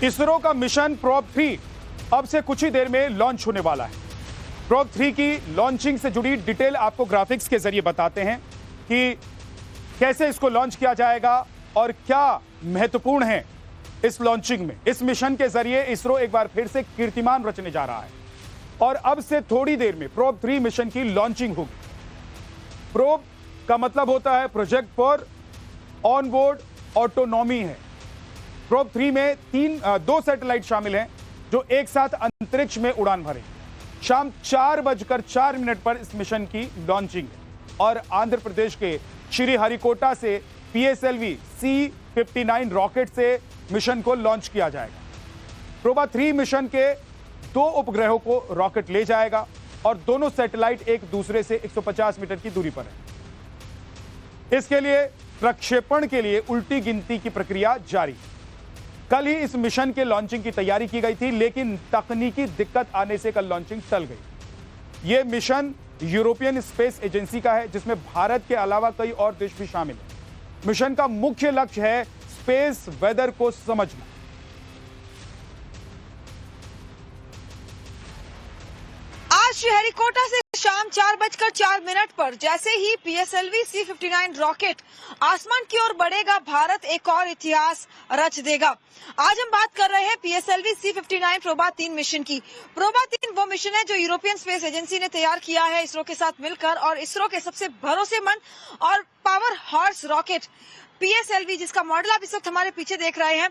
इसरो का mission probe 3 अब से कुछ ही देर में लॉन्च होने वाला है। प्रोब 3 की लॉन्चिंग से जुड़ी डिटेल आपको ग्राफिक्स के जरिए बताते हैं कि कैसे इसको लॉन्च किया जाएगा और क्या महत्वपूर्ण है इस लॉन्चिंग में। इस मिशन के जरिए इसरो एक बार फिर से कीर्तिमान रचने जा रहा है और अब से थोड़ी देर में प्रोब 3 मिशन की लॉन्चिंग होगी। प्रोब का मतलब होता है प्रोजेक्ट फॉर ऑनबोर्ड ऑटोनॉमी है। प्रोब 3 में दो सैटेलाइट शामिल हैं जो एक साथ अंतरिक्ष में उड़ान भरेंगे। शाम 4:04 पर इस मिशन की लॉन्चिंग है और आंध्र प्रदेश के श्रीहरिकोटा से PSLV C-59 रॉकेट से मिशन को लॉन्च किया जाएगा। प्रोबा 3 मिशन के 2 उपग्रहों को रॉकेट ले जाएगा और दोनों सैटेलाइट एक दूसरे से 150 मीटर की दूरी पर है। इसके लिए प्रक्षेपण के लिए उल्टी गिनती की प्रक्रिया जारी है। कल ही इस मिशन के लॉन्चिंग की तैयारी की गई थी, लेकिन तकनीकी दिक्कत आने से कल लॉन्चिंग टल गई। यह मिशन यूरोपियन स्पेस एजेंसी का है, जिसमें भारत के अलावा कई और देश भी शामिल हैं। मिशन का मुख्य लक्ष्य है स्पेस वेदर को समझना। आज श्रीहरिकोटा से शाम 4:04 पर जैसे ही PSLV C-59 रॉकेट आसमान की ओर बढ़ेगा, भारत एक और इतिहास रच देगा। आज हम बात कर रहे हैं PSLV C-59 प्रोबा 3 मिशन की। प्रोबा 3 वो मिशन है जो यूरोपियन स्पेस एजेंसी ने तैयार किया है इसरो के साथ मिलकर, और इसरो के सबसे भरोसेमंद और पावर हॉर्स रॉकेट PSLV, जिसका मॉडल आप इस वक्त हमारे पीछे देख रहे हैं,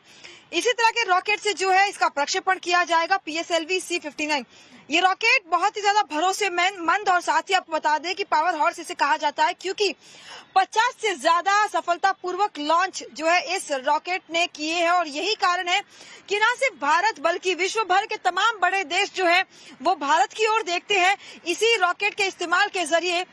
इसी तरह के रॉकेट से जो है इसका प्रक्षेपण किया जाएगा। PSLV C-59 ये रॉकेट बहुत ही ज्यादा भरोसेमंद और साथ ही आपको बता दें कि पावर हॉर्स इसे कहा जाता है, क्योंकि 50 से ज्यादा सफलतापूर्वक लॉन्च जो है इस रॉकेट ने किए हैं। और यही कारण है कि न सिर्फ भारत बल्कि विश्व भर के तमाम बड़े देश जो है वो भारत की ओर देखते हैं इसी रॉकेट के इस्तेमाल के जरिए।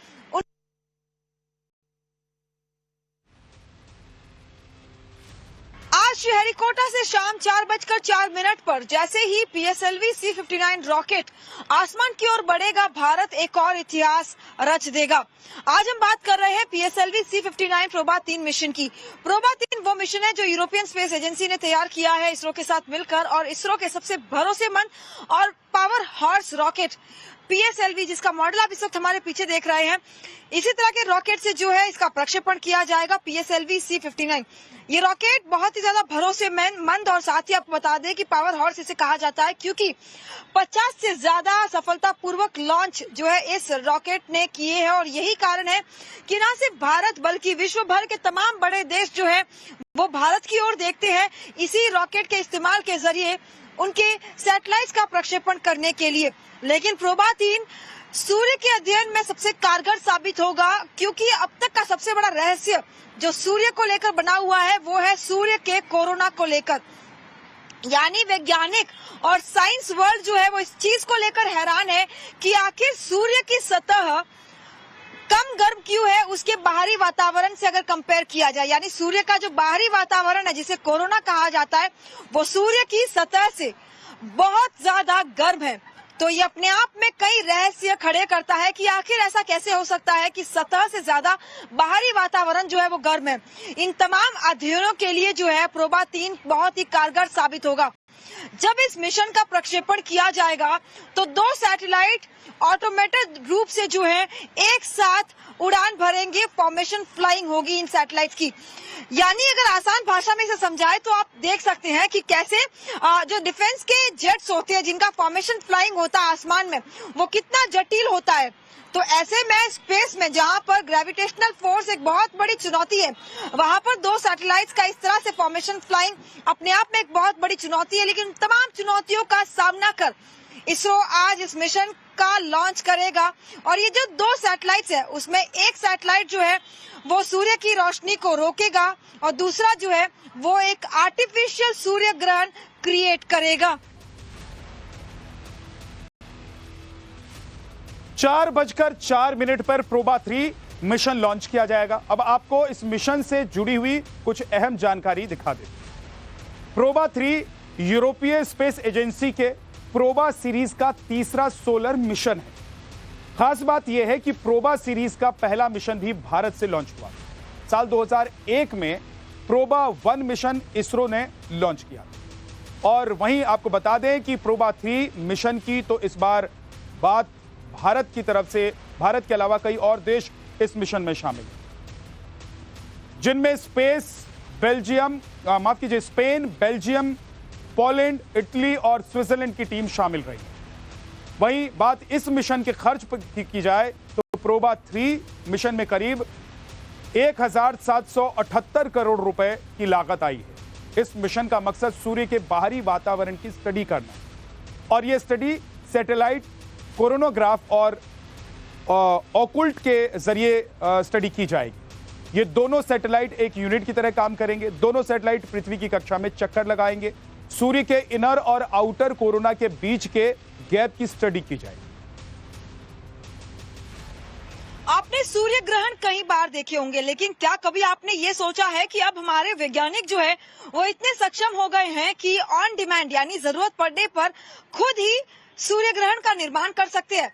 आज श्रीहरिकोटा से शाम 4:04 पर जैसे ही PSLV C-59 रॉकेट आसमान की ओर बढ़ेगा, भारत एक और इतिहास रच देगा। आज हम बात कर रहे हैं PSLV C-59 प्रोबा 3 मिशन की। प्रोबा 3 वो मिशन है जो यूरोपियन स्पेस एजेंसी ने तैयार किया है इसरो के साथ मिलकर, और इसरो के सबसे भरोसेमंद और पावर हॉर्स रॉकेट PSLV, जिसका मॉडल आप इस वक्त हमारे पीछे देख रहे हैं, इसी तरह के रॉकेट से जो है इसका प्रक्षेपण किया जाएगा। PSLV C-59 ये रॉकेट बहुत ही ज्यादा भरोसेमंद और साथ ही आपको बता दें कि पावर हॉर्स इसे कहा जाता है, क्योंकि 50 से ज्यादा सफलतापूर्वक लॉन्च जो है इस रॉकेट ने किए हैं। और यही कारण है कि न सिर्फ भारत बल्कि विश्व भर के तमाम बड़े देश जो है वो भारत की ओर देखते हैं इसी रॉकेट के इस्तेमाल के जरिए उनके सैटेलाइट्स का प्रक्षेपण करने के लिए। लेकिन प्रोबा 3 सूर्य के अध्ययन में सबसे कारगर साबित होगा, क्योंकि अब तक का सबसे बड़ा रहस्य जो सूर्य को लेकर बना हुआ है वो है सूर्य के कोरोना को लेकर। यानी वैज्ञानिक और साइंस वर्ल्ड जो है वो इस चीज को लेकर हैरान है कि आखिर सूर्य की सतह कम गर्म क्यों है उसके बाहरी वातावरण से अगर कंपेयर किया जाए। यानी सूर्य का जो बाहरी वातावरण है जिसे कोरोना कहा जाता है वो सूर्य की सतह से बहुत ज्यादा गर्म है। तो ये अपने आप में कई रहस्य खड़े करता है कि आखिर ऐसा कैसे हो सकता है कि सतह से ज्यादा बाहरी वातावरण जो है वो गर्म है। इन तमाम अध्ययनों के लिए जो है प्रोबा 3 बहुत ही कारगर साबित होगा। जब इस मिशन का प्रक्षेपण किया जाएगा तो 2 सैटेलाइट ऑटोमेटेड रूप से जो है एक साथ उड़ान भरेंगे। फॉर्मेशन फ्लाइंग होगी इन सैटेलाइट की। यानी अगर आसान भाषा में इसे समझाए तो आप देख सकते हैं कि कैसे जो डिफेंस के जेट्स होते हैं जिनका फॉर्मेशन फ्लाइंग होता है आसमान में, वो कितना जटिल होता है। तो ऐसे में स्पेस में जहां पर ग्रेविटेशनल फोर्स एक बहुत बड़ी चुनौती है, वहां पर 2 सैटेलाइट्स का इस तरह से फॉर्मेशन फ्लाइंग अपने आप में एक बहुत बड़ी चुनौती है। लेकिन तमाम चुनौतियों का सामना कर इसरो आज इस मिशन का लॉन्च करेगा। और ये जो 2 सैटेलाइट्स है उसमें एक सैटेलाइट जो है वो सूर्य की रोशनी को रोकेगा और दूसरा जो है वो एक आर्टिफिशियल सूर्य ग्रहण क्रिएट करेगा। 4:04 पर प्रोबा 3 मिशन लॉन्च किया जाएगा। अब आपको इस मिशन से जुड़ी हुई कुछ अहम जानकारी दिखा दें। प्रोबा 3 यूरोपीय स्पेस एजेंसी के प्रोबा सीरीज का तीसरा सोलर मिशन है। खास बात यह है कि प्रोबा सीरीज का पहला मिशन भी भारत से लॉन्च हुआ। साल 2001 में प्रोबा 1 मिशन इसरो ने लॉन्च किया। और वहीं आपको बता दें कि प्रोबा 3 मिशन की तो इस बार बात भारत की तरफ से, भारत के अलावा कई और देश इस मिशन में शामिल हैं, जिनमें स्पेन, बेल्जियम, पोलैंड, इटली और स्विट्जरलैंड की टीम शामिल रही। वहीं बात इस मिशन के खर्च की जाए तो प्रोबा 3 मिशन में करीब 1778 करोड़ रुपए की लागत आई है। इस मिशन का मकसद सूर्य के बाहरी वातावरण की स्टडी करना है और यह स्टडी सैटेलाइट, कोरोनोग्राफ और ऑकुल्ट के जरिए स्टडी की जाएगी। ये दोनों सैटेलाइट एक यूनिट की तरह काम करेंगे। दोनों सैटेलाइट पृथ्वी की कक्षा में चक्कर लगाएंगे। सूर्य के इनर और आउटर कोरोना के बीच के गैप की स्टडी की जाएगी। आपने सूर्य ग्रहण कई बार देखे होंगे, लेकिन क्या कभी आपने ये सोचा है कि अब हमारे वैज्ञानिक जो है वो इतने सक्षम हो गए हैं कि ऑन डिमांड यानी जरूरत पड़ने पर खुद ही सूर्य ग्रहण का निर्माण कर सकते हैं।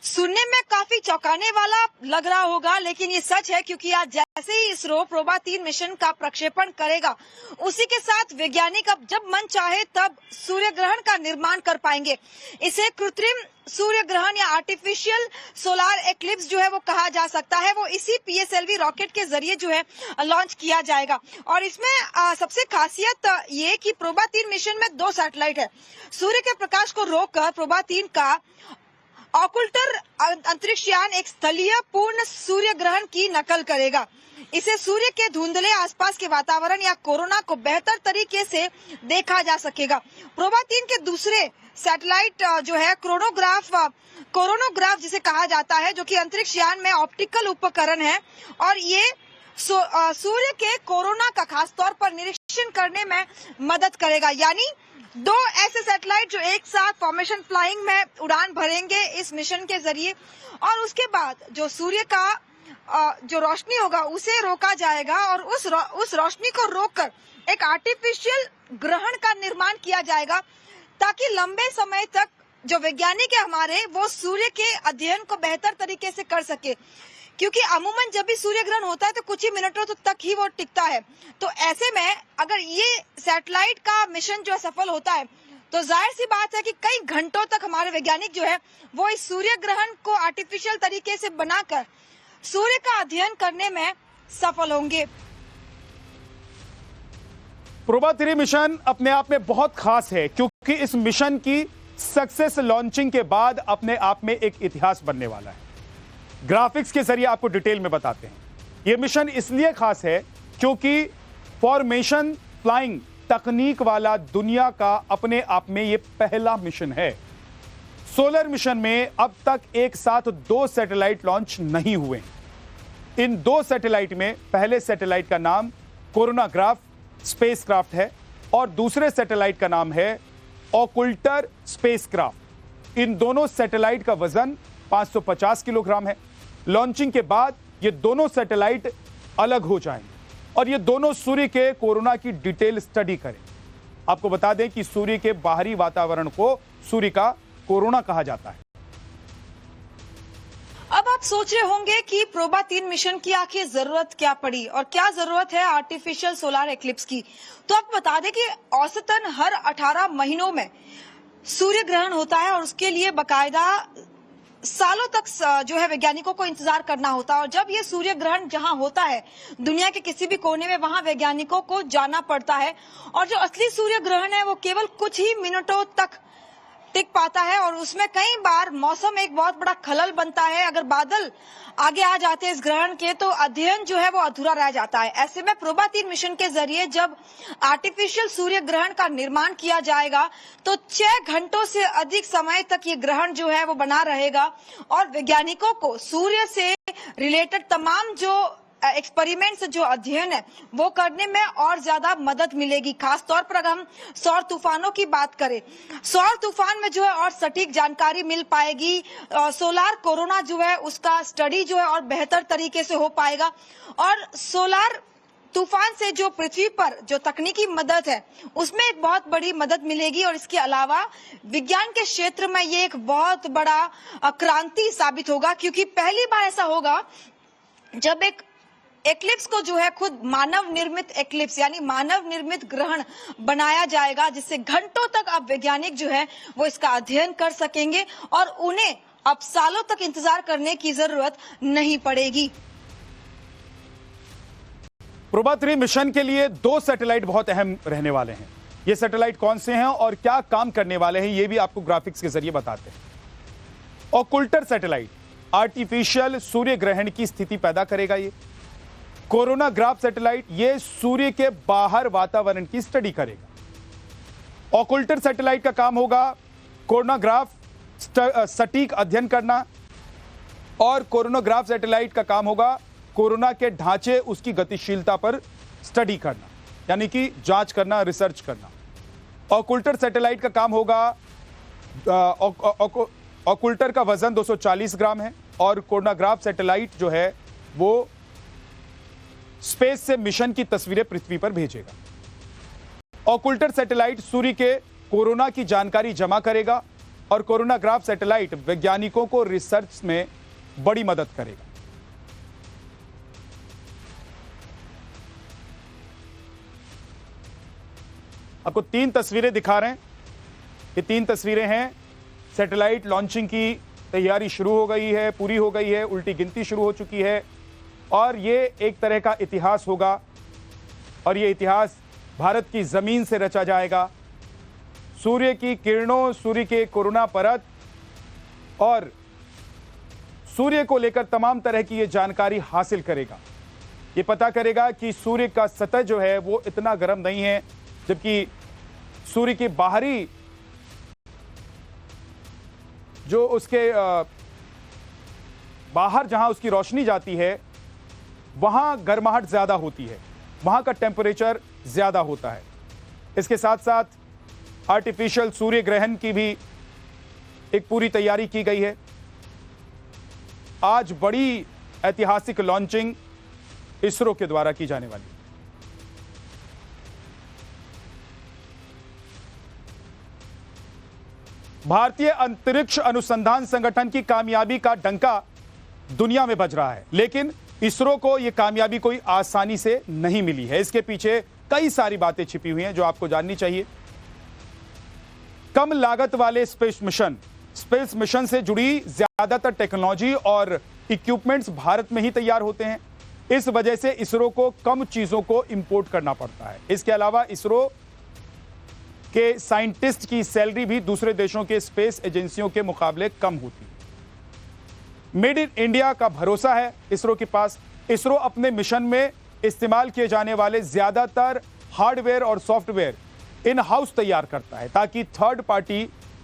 सुनने में काफी चौंकाने वाला लग रहा होगा, लेकिन ये सच है, क्योंकि आज जैसे ही इसरो प्रोबा 3 मिशन का प्रक्षेपण करेगा, उसी के साथ वैज्ञानिक अब जब मन चाहे तब सूर्य ग्रहण का निर्माण कर पाएंगे। इसे कृत्रिम सूर्य ग्रहण या आर्टिफिशियल सोलार एक्लिप्स जो है वो कहा जा सकता है। वो इसी PSLV रॉकेट के जरिए जो है लॉन्च किया जाएगा। और इसमें सबसे खासियत ये कि प्रोबा 3 मिशन में 2 सैटेलाइट है। सूर्य के प्रकाश को रोककर प्रोबा 3 का ऑकुल्टर अंतरिक्ष यान एक स्थलीय पूर्ण सूर्य ग्रहण की नकल करेगा। इसे सूर्य के धुंधले आसपास के वातावरण या कोरोना को बेहतर तरीके से देखा जा सकेगा। प्रोबा 3 के दूसरे सैटेलाइट जो है कोरोनोग्राफ जिसे कहा जाता है, जो कि अंतरिक्ष यान में ऑप्टिकल उपकरण है और ये सूर्य के कोरोना का खास तौर पर निरीक्षण करने में मदद करेगा। यानी 2 ऐसे सैटेलाइट जो एक साथ फॉर्मेशन फ्लाइंग में उड़ान भरेंगे इस मिशन के जरिए, और उसके बाद जो सूर्य का जो रोशनी होगा उसे रोका जाएगा और उस रोशनी को रोककर एक आर्टिफिशियल ग्रहण का निर्माण किया जाएगा, ताकि लंबे समय तक जो वैज्ञानिक है हमारे वो सूर्य के अध्ययन को बेहतर तरीके से कर सके। क्योंकि अमूमन जब भी सूर्य ग्रहण होता है तो कुछ ही मिनटों तक ही वो टिकता है। तो ऐसे में अगर ये सैटेलाइट का मिशन जो सफल होता है तो जाहिर सी बात है कि कई घंटों तक हमारे वैज्ञानिक जो है वो इस सूर्य ग्रहण को आर्टिफिशियल तरीके से बनाकर सूर्य का अध्ययन करने में सफल होंगे। प्रोबा 3 मिशन अपने आप में बहुत खास है, क्योंकि इस मिशन की सक्सेस लॉन्चिंग के बाद अपने आप में एक इतिहास बनने वाला है। ग्राफिक्स के जरिए आपको डिटेल में बताते हैं। यह मिशन इसलिए खास है क्योंकि फॉर्मेशन फ्लाइंग तकनीक वाला दुनिया का अपने आप में यह पहला मिशन है। सोलर मिशन में अब तक एक साथ 2 सैटेलाइट लॉन्च नहीं हुए। इन 2 सैटेलाइट में पहले सैटेलाइट का नाम कोरोनाग्राफ स्पेसक्राफ्ट है और दूसरे सैटेलाइट का नाम है ऑकुल्टर स्पेसक्राफ्ट। इन दोनों सैटेलाइट का वजन 550 किलोग्राम है। लॉन्चिंग के बाद ये दोनों सैटेलाइट अलग हो जाएंगे और ये दोनों सूर्य के कोरोना की डिटेल स्टडी करें। आपको बता दें कि सूर्य के बाहरी वातावरण को सूर्य का कोरोना कहा जाता है। अब आप सोच रहे होंगे कि प्रोबा 3 मिशन की आखिर जरूरत क्या पड़ी और क्या जरूरत है आर्टिफिशियल सोलार एक्लिप्स की। तो आपको बता दें कि औसतन हर 18 महीनों में सूर्य ग्रहण होता है और उसके लिए बकायदा सालों तक जो है वैज्ञानिकों को इंतजार करना होता है। और जब ये सूर्य ग्रहण जहां होता है दुनिया के किसी भी कोने में, वहां वैज्ञानिकों को जाना पड़ता है और जो असली सूर्य ग्रहण है वो केवल कुछ ही मिनटों तक टिक पाता है और उसमें कई बार मौसम एक बहुत बड़ा खलल बनता है। अगर बादल आगे आ जाते हैं इस ग्रहण के तो अध्ययन जो है वो अधूरा रह जाता है। ऐसे में प्रोबा 3 मिशन के जरिए जब आर्टिफिशियल सूर्य ग्रहण का निर्माण किया जाएगा तो 6 घंटों से अधिक समय तक ये ग्रहण जो है वो बना रहेगा और वैज्ञानिकों को सूर्य से रिलेटेड तमाम जो एक्सपेरिमेंट्स जो अध्ययन है वो करने में और ज्यादा मदद मिलेगी। खास तौर पर अगर हम सौर तूफानों की बात करें, सौर तूफान में जो है और सटीक जानकारी मिल पाएगी। सोलार कोरोना जो है उसका स्टडी जो है और बेहतर तरीके से हो पाएगा और सोलार तूफान से जो पृथ्वी पर जो तकनीकी मदद है उसमें एक बहुत बड़ी मदद मिलेगी। और इसके अलावा विज्ञान के क्षेत्र में ये एक बहुत बड़ा क्रांति साबित होगा, क्योंकि पहली बार ऐसा होगा जब एक एक्लिप्स को जो है खुद मानव निर्मित एक्लिप्स यानी मानव निर्मित ग्रहण बनाया जाएगा, जिससे घंटों तक अब वैज्ञानिक जो है वो इसका अध्ययन कर सकेंगे और उन्हें अब सालों तक इंतजार करने की जरूरत नहीं पड़ेगी। प्रोबा 3 मिशन के लिए 2 सैटेलाइट बहुत अहम रहने वाले हैं। ये सैटेलाइट कौन से हैं और क्या काम करने वाले हैं, ये भी आपको ग्राफिक्स के जरिए बताते हैं। ऑकुल्टर सैटेलाइट आर्टिफिशियल सूर्य ग्रहण की स्थिति पैदा करेगा। ये कोरोनाग्राफ सैटेलाइट ये सूर्य के बाहर वातावरण की स्टडी करेगा। ऑकुल्टर सैटेलाइट का काम होगा कोरोनाग्राफ सटीक अध्ययन करना, और कोरोनाग्राफ सैटेलाइट का काम होगा कोरोना के ढांचे, उसकी गतिशीलता पर स्टडी करना, यानी कि जांच करना, रिसर्च करना। ऑकुल्टर सैटेलाइट का काम होगा, ऑकुल्टर का वजन 240 ग्राम है और कोरोनाग्राफ सैटेलाइट जो है वो स्पेस से मिशन की तस्वीरें पृथ्वी पर भेजेगा। ऑकुल्टर सैटेलाइट सूर्य के कोरोना की जानकारी जमा करेगा और कोरोनाग्राफ सैटेलाइट वैज्ञानिकों को रिसर्च में बड़ी मदद करेगा। आपको 3 तस्वीरें दिखा रहे हैं। ये 3 तस्वीरें हैं। सैटेलाइट लॉन्चिंग की तैयारी शुरू हो गई है, पूरी हो गई है, उल्टी गिनती शुरू हो चुकी है और ये एक तरह का इतिहास होगा और ये इतिहास भारत की जमीन से रचा जाएगा। सूर्य की किरणों, सूर्य के कोरोना परत और सूर्य को लेकर तमाम तरह की ये जानकारी हासिल करेगा। ये पता करेगा कि सूर्य का सतह जो है वो इतना गर्म नहीं है, जबकि सूर्य के बाहरी जो उसके बाहर जहां उसकी रोशनी जाती है वहां गर्माहट ज्यादा होती है, वहां का टेम्परेचर ज्यादा होता है। इसके साथ साथ आर्टिफिशियल सूर्य ग्रहण की भी एक पूरी तैयारी की गई है। आज बड़ी ऐतिहासिक लॉन्चिंग इसरो के द्वारा की जाने वाली है। भारतीय अंतरिक्ष अनुसंधान संगठन की कामयाबी का डंका दुनिया में बज रहा है, लेकिन इसरो को यह कामयाबी कोई आसानी से नहीं मिली है। इसके पीछे कई सारी बातें छिपी हुई हैं जो आपको जाननी चाहिए। कम लागत वाले स्पेस मिशन से जुड़ी ज्यादातर टेक्नोलॉजी और इक्विपमेंट्स भारत में ही तैयार होते हैं। इस वजह से इसरो को कम चीजों को इंपोर्ट करना पड़ता है। इसके अलावा इसरो के साइंटिस्ट की सैलरी भी दूसरे देशों के स्पेस एजेंसियों के मुकाबले कम होती है। मेड इन इंडिया का भरोसा है इसरो के पास। इसरो अपने मिशन में इस्तेमाल किए जाने वाले ज्यादातर हार्डवेयर और सॉफ्टवेयर इन हाउस तैयार करता है ताकि थर्ड पार्टी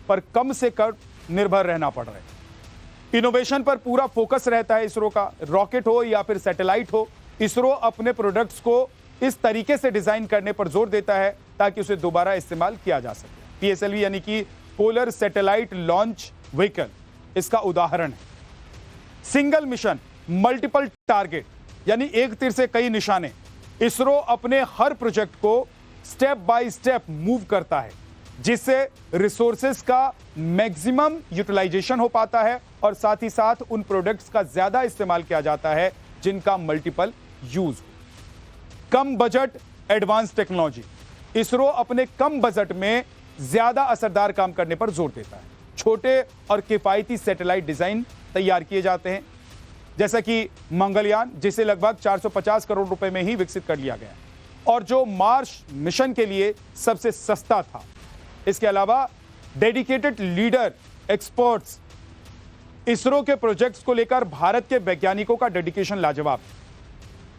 पर कम से कम निर्भर रहना पड़ रहा है। इनोवेशन पर पूरा फोकस रहता है इसरो का। रॉकेट हो या फिर सैटेलाइट हो, इसरो अपने प्रोडक्ट्स को इस तरीके से डिजाइन करने पर जोर देता है ताकि उसे दोबारा इस्तेमाल किया जा सके। पीएसएलवी यानी कि पोलर सैटेलाइट लॉन्च व्हीकल इसका उदाहरण है। सिंगल मिशन मल्टीपल टारगेट यानी एक तीर से कई निशाने। इसरो अपने हर प्रोजेक्ट को स्टेप बाय स्टेप मूव करता है जिससे रिसोर्सेज का मैक्सिमम यूटिलाइजेशन हो पाता है और साथ ही साथ उन प्रोडक्ट्स का ज्यादा इस्तेमाल किया जाता है जिनका मल्टीपल यूज हो। कम बजट एडवांस टेक्नोलॉजी। इसरो अपने कम बजट में ज्यादा असरदार काम करने पर जोर देता है। छोटे और किफायती सैटेलाइट डिजाइन तैयार किए जाते हैं, जैसा कि मंगलयान जिसे लगभग 450 करोड़ रुपए में ही विकसित कर लिया गया और जो मार्स मिशन के लिए सबसे सस्ता था। इसके अलावा डेडिकेटेड लीडर एक्सपर्ट्स। इसरो के प्रोजेक्ट्स को लेकर भारत के वैज्ञानिकों का डेडिकेशन लाजवाब है।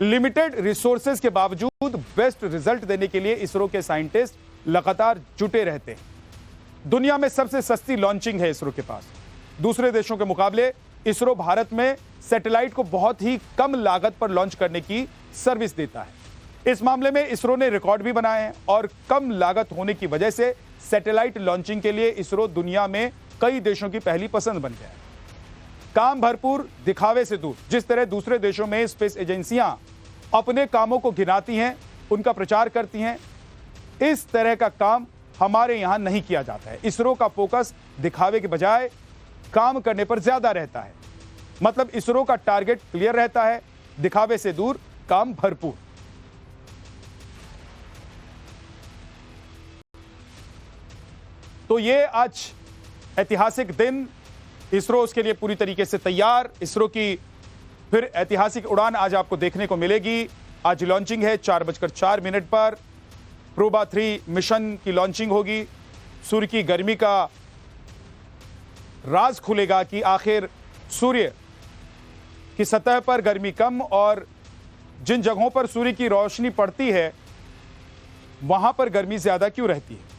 लिमिटेड रिसोर्सेज के बावजूद बेस्ट रिजल्ट देने के लिए इसरो के साइंटिस्ट लगातार जुटे रहते हैं। दुनिया में सबसे सस्ती लॉन्चिंग है इसरो के पास। दूसरे देशों के मुकाबले इसरो भारत में सैटेलाइट को बहुत ही कम लागत पर लॉन्च करने की सर्विस देता है। इस मामले में इसरो ने रिकॉर्ड भी बनाए हैं और कम लागत होने की वजह से सैटेलाइट लॉन्चिंग के लिए इसरो दुनिया में कई देशों की पहली पसंद बन गया है। काम भरपूर, दिखावे से दूर। जिस तरह दूसरे देशों में स्पेस एजेंसियां अपने कामों को गिनाती हैं, उनका प्रचार करती हैं, इस तरह का काम हमारे यहां नहीं किया जाता है। इसरो का फोकस दिखावे के बजाय काम करने पर ज्यादा रहता है। मतलब इसरो का टारगेट क्लियर रहता है, दिखावे से दूर काम भरपूर। तो ये आज ऐतिहासिक दिन, इसरो उसके लिए पूरी तरीके से तैयार। इसरो की फिर ऐतिहासिक उड़ान आज आपको देखने को मिलेगी। आज लॉन्चिंग है 4:04 पर। प्रोबा 3 मिशन की लॉन्चिंग होगी। सूर्य की गर्मी का राज खुलेगा कि आखिर सूर्य की सतह पर गर्मी कम और जिन जगहों पर सूर्य की रोशनी पड़ती है वहां पर गर्मी ज्यादा क्यों रहती है।